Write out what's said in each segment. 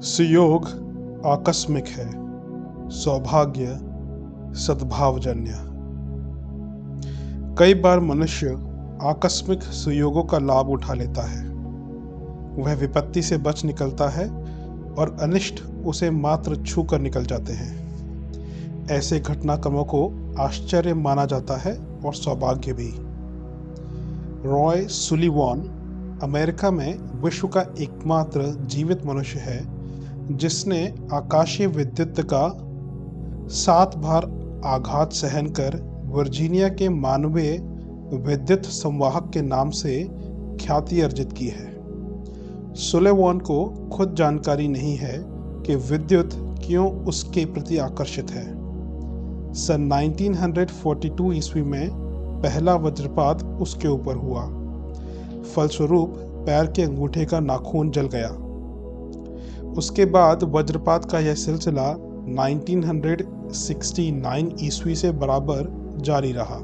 सुयोग आकस्मिक है, सौभाग्य सद्भावजन्य। कई बार मनुष्य आकस्मिक सुयोगों का लाभ उठा लेता है। वह विपत्ति से बच निकलता है और अनिष्ट उसे मात्र छू कर निकल जाते हैं। ऐसे घटनाक्रमों को आश्चर्य माना जाता है और सौभाग्य भी। रॉय सुलिवान अमेरिका में विश्व का एकमात्र जीवित मनुष्य है जिसने आकाशीय विद्युत का 7 बार आघात सहन कर वर्जीनिया के मानवीय विद्युत संवाहक के नाम से ख्याति अर्जित की है। सुलिवान को खुद जानकारी नहीं है कि विद्युत क्यों उसके प्रति आकर्षित है। सन 1942 ईस्वी में पहला वज्रपात उसके ऊपर हुआ। फलस्वरूप पैर के अंगूठे का नाखून जल गया। उसके बाद वज्रपात का यह सिलसिला 1969 ईस्वी से बराबर जारी रहा।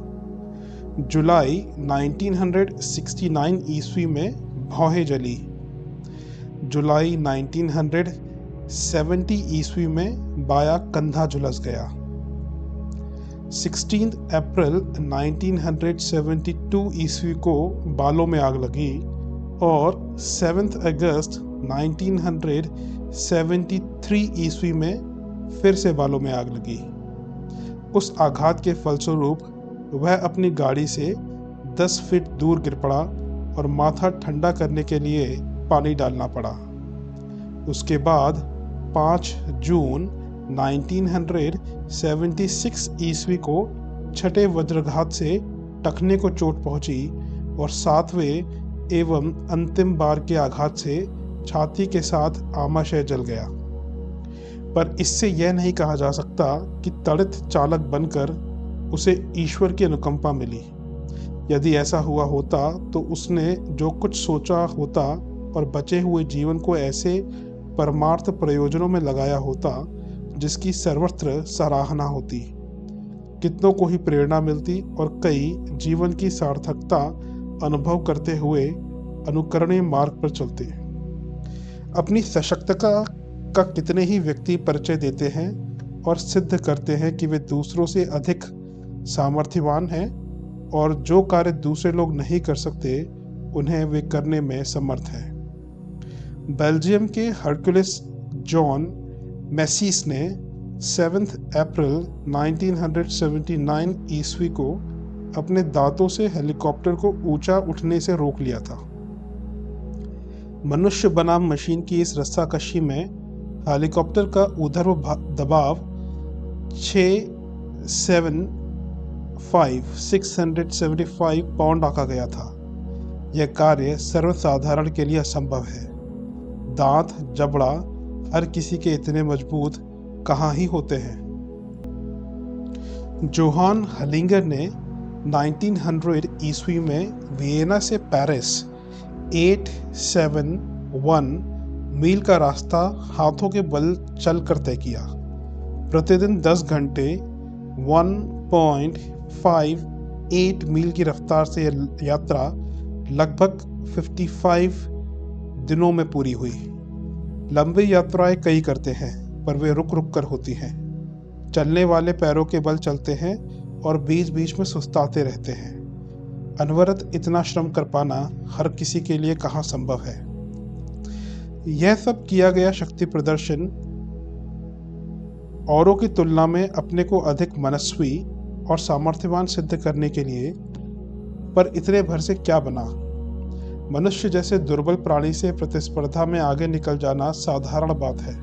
जुलाई 1969 ईस्वी में भौहें जली। जुलाई 1970 ईस्वी में बायां कंधा झुलस गया। 16 अप्रैल 1972 ईस्वी को बालों में आग लगी और 7 अगस्त 1973 ईस्वी में फिर से बालों में आग लगी। उस आघात के फलस्वरूप वह अपनी गाड़ी से 10 फीट दूर गिर पड़ा और माथा ठंडा करने के लिए पानी डालना पड़ा। उसके बाद 5 जून 1976 ईस्वी को छठे वज्रघात से टखने को चोट पहुंची और 7वें एवं अंतिम बार के आघात से छाती के साथ आमाशय जल गया। पर इससे यह नहीं कहा जा सकता कि तड़ित चालक बनकर उसे ईश्वर की अनुकंपा मिली। यदि ऐसा हुआ होता तो उसने जो कुछ सोचा होता और बचे हुए जीवन को ऐसे परमार्थ प्रयोजनों में लगाया होता जिसकी सर्वत्र सराहना होती, कितनों को ही प्रेरणा मिलती और कई जीवन की सार्थकता अनुभव करते हुए अनुकरणीय मार्ग पर चलते। अपनी सशक्तता का कितने ही व्यक्ति परिचय देते हैं और सिद्ध करते हैं कि वे दूसरों से अधिक सामर्थ्यवान हैं और जो कार्य दूसरे लोग नहीं कर सकते उन्हें वे करने में समर्थ हैं। बेल्जियम के हरक्युलिस जॉन मैसीस ने 7 अप्रैल 1979 ईस्वी को अपने दांतों से हेलीकॉप्टर को ऊंचा उठने से रोक लिया था। मनुष्य बनाम मशीन की इस रस्साकशी में हेलीकॉप्टर का ऊर्ध्व दबाव 675 पाउंड आंका गया था। यह कार्य सर्वसाधारण के लिए असंभव है। दांत जबड़ा हर किसी के इतने मजबूत कहाँ ही होते हैं। जोहान हलिंगर ने 1900 ईस्वी में वियना से पेरिस 871 मील का रास्ता हाथों के बल चलकर तय किया। प्रतिदिन 10 घंटे 1.58 मील की रफ्तार से यात्रा लगभग 55 दिनों में पूरी हुई। लंबी यात्राएं कई करते हैं पर वे रुक रुक कर होती हैं। चलने वाले पैरों के बल चलते हैं और बीच बीच में सुस्ताते रहते हैं। अनवरत इतना श्रम कर पाना हर किसी के लिए कहाँ संभव है। यह सब किया गया शक्ति प्रदर्शन औरों की तुलना में अपने को अधिक मनस्वी और सामर्थ्यवान सिद्ध करने के लिए, पर इतने भर से क्या बना। मनुष्य जैसे दुर्बल प्राणी से प्रतिस्पर्धा में आगे निकल जाना साधारण बात है।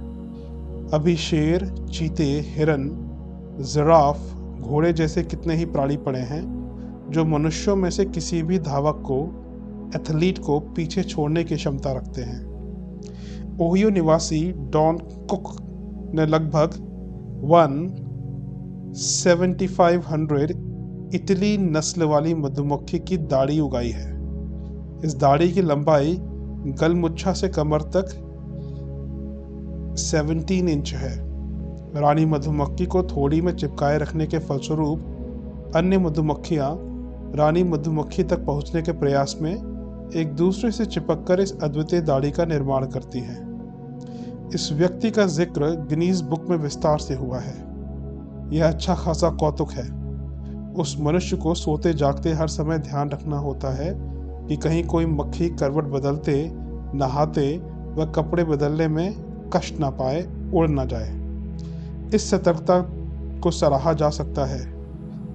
अभी शेर, चीते, हिरन, जिराफ, घोड़े जैसे कितने ही प्राणी पड़े हैं जो मनुष्यों में से किसी भी धावक को, एथलीट को पीछे छोड़ने की क्षमता रखते हैं। ओहियो निवासी डॉन कुक ने लगभग 17,500 इटली नस्ल वाली मधुमक्खी की दाढ़ी उगाई है। इस दाढ़ी की लंबाई गलमुच्छा से कमर तक 17 इंच है। रानी मधुमक्खी को थोड़ी में चिपकाए रखने के फलस्वरूप अन्य मधुमक्खियां रानी मधुमक्खी तक पहुंचने के प्रयास में एक दूसरे से चिपककर इस अद्वितीय दाढ़ी का निर्माण करती हैं। इस व्यक्ति का जिक्र गिनीज बुक में विस्तार से हुआ है। यह अच्छा खासा कौतुक है। उस मनुष्य को सोते जागते हर समय ध्यान रखना होता है कि कहीं कोई मक्खी करवट बदलते, नहाते व कपड़े बदलने में कष्ट ना पाए, उड़ ना जाए। इस सतर्कता को सराहा जा सकता है,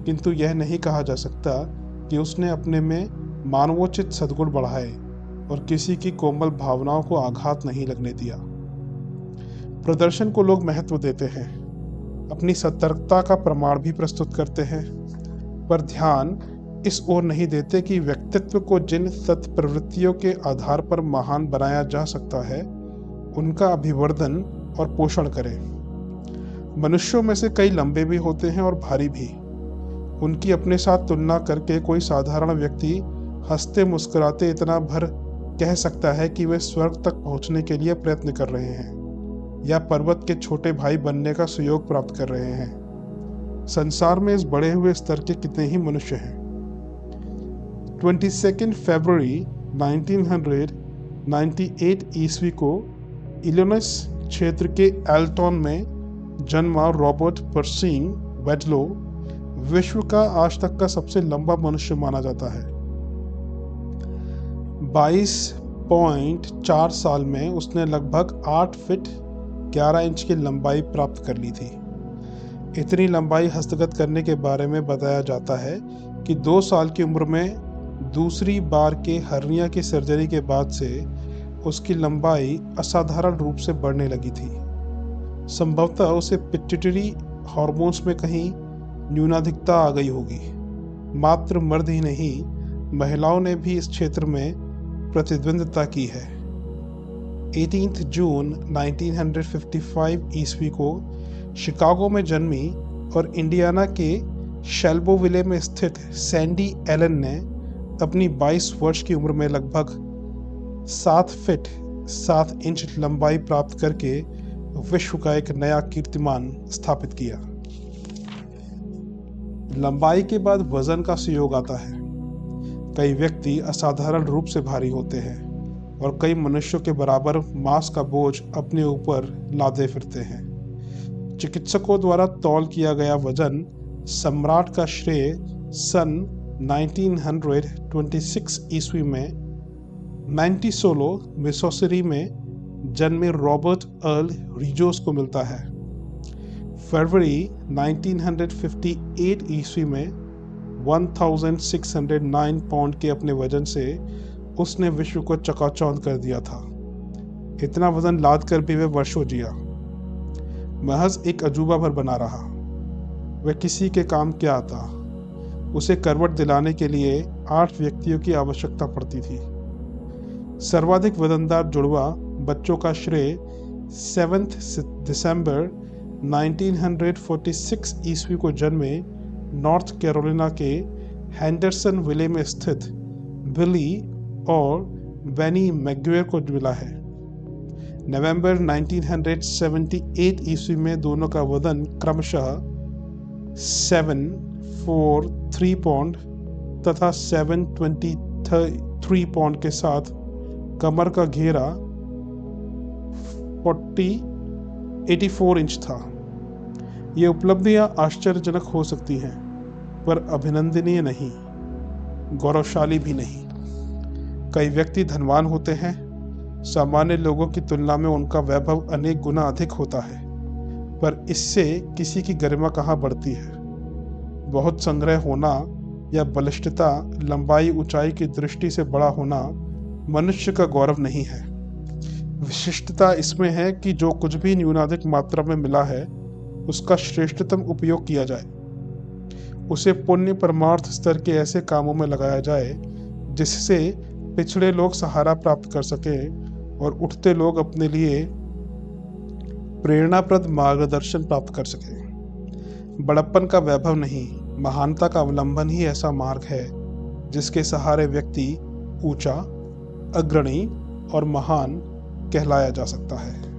किंतु यह नहीं कहा जा सकता कि उसने अपने में मानवोचित सद्गुण बढ़ाए और किसी की कोमल भावनाओं को आघात नहीं लगने दिया। प्रदर्शन को लोग महत्व देते हैं, अपनी सतर्कता का प्रमाण भी प्रस्तुत करते हैं, पर ध्यान इस ओर नहीं देते कि व्यक्तित्व को जिन सत्प्रवृत्तियों के आधार पर महान बनाया जा सकता है, उनका अभिवर्धन और पोषण करें। मनुष्यों में से कई लंबे भी होते हैं और भारी भी। उनकी अपने साथ तुलना करके कोई साधारण व्यक्ति हंसते मुस्कुराते इतना भर कह सकता है कि वे स्वर्ग तक पहुंचने के लिए प्रयत्न कर रहे हैं या पर्वत के छोटे भाई बनने का सुयोग प्राप्त कर रहे हैं। संसार में इस बढ़े हुए स्तर के कितने ही मनुष्य हैं। 22 फरवरी 1998 ईस्वी को इलिनॉइस क्षेत्र के एल्टॉन में जन्मा रॉबर्ट पर्सिंग वेडलो विश्व का आज तक का सबसे लंबा मनुष्य माना जाता है। 22.4 साल में उसने लगभग 8 फीट 11 इंच की लंबाई प्राप्त कर ली थी। इतनी लंबाई हस्तगत करने के बारे में बताया जाता है कि 2 साल की उम्र में दूसरी बार के हर्निया की सर्जरी के बाद से उसकी लंबाई असाधारण रूप से बढ़ने लगी थी। संभवतः उसे पिट्यूटरी हार्मोन्स में कहीं न्यूनाधिकता आ गई होगी। मात्र मर्द ही नहीं, महिलाओं ने भी इस क्षेत्र में प्रतिद्वंद्विता की है। 18 जून 1955 ईस्वी को शिकागो में जन्मी और इंडियाना के शेल्बोविले में स्थित सैंडी एलन ने अपनी 22 वर्ष की उम्र में लगभग 7 फीट 7 इंच लंबाई प्राप्त करके विश्व का एक नया कीर्तिमान स्थापित किया। लंबाई के बाद वजन का सुयोग आता है। कई व्यक्ति असाधारण रूप से भारी होते हैं और कई मनुष्यों के बराबर मांस का बोझ अपने ऊपर लादे फिरते हैं। चिकित्सकों द्वारा तौल किया गया वजन सम्राट का श्रेय सन 1926 ईस्वी में मैंटिसोलो, मिसौरी में जन्मे रॉबर्ट अर्ल रिजोस को मिलता है। फरवरी 1958 ईस्वी में 1609 पाउंड के अपने वजन से उसने विश्व को चकाचौंध कर दिया था। इतना वजन लाद कर भी वह वर्षों जिया। महज एक अजूबा भर बना रहा। वह किसी के काम क्या आता। उसे करवट दिलाने के लिए 8 व्यक्तियों की आवश्यकता पड़ती थी। सर्वाधिक वजनदार जुड़वा बच्चों का श्रेय 7 दिसंबर 1946 ईस्वी को जन्मे नॉर्थ कैरोलिना के हैंडरसन विले में स्थित बिली और बेनी मैग्वेयर को मिला है। नवंबर 1978 ईस्वी में दोनों का वजन क्रमशः 743 पाउंड तथा 723 पाउंड के साथ कमर का घेरा 84 इंच था। ये उपलब्धियां आश्चर्यजनक हो सकती हैं, पर अभिनंदनीय नहीं, गौरवशाली भी नहीं। कई व्यक्ति धनवान होते हैं। सामान्य लोगों की तुलना में उनका वैभव अनेक गुना अधिक होता है, पर इससे किसी की गरिमा कहाँ बढ़ती है। बहुत संग्रह होना या बलिष्ठता, लंबाई ऊंचाई की दृष्टि से बड़ा होना मनुष्य का गौरव नहीं है। विशिष्टता इसमें है कि जो कुछ भी न्यूनाधिक मात्रा में मिला है उसका श्रेष्ठतम उपयोग किया जाए। उसे पुण्य परमार्थ स्तर के ऐसे कामों में लगाया जाए जिससे पिछड़े लोग सहारा प्राप्त कर सकें और उठते लोग अपने लिए प्रेरणाप्रद मार्गदर्शन प्राप्त कर सकें। बड़प्पन का वैभव नहीं, महानता का अवलंबन ही ऐसा मार्ग है जिसके सहारे व्यक्ति ऊंचा, अग्रणी और महान कहलाया जा सकता है।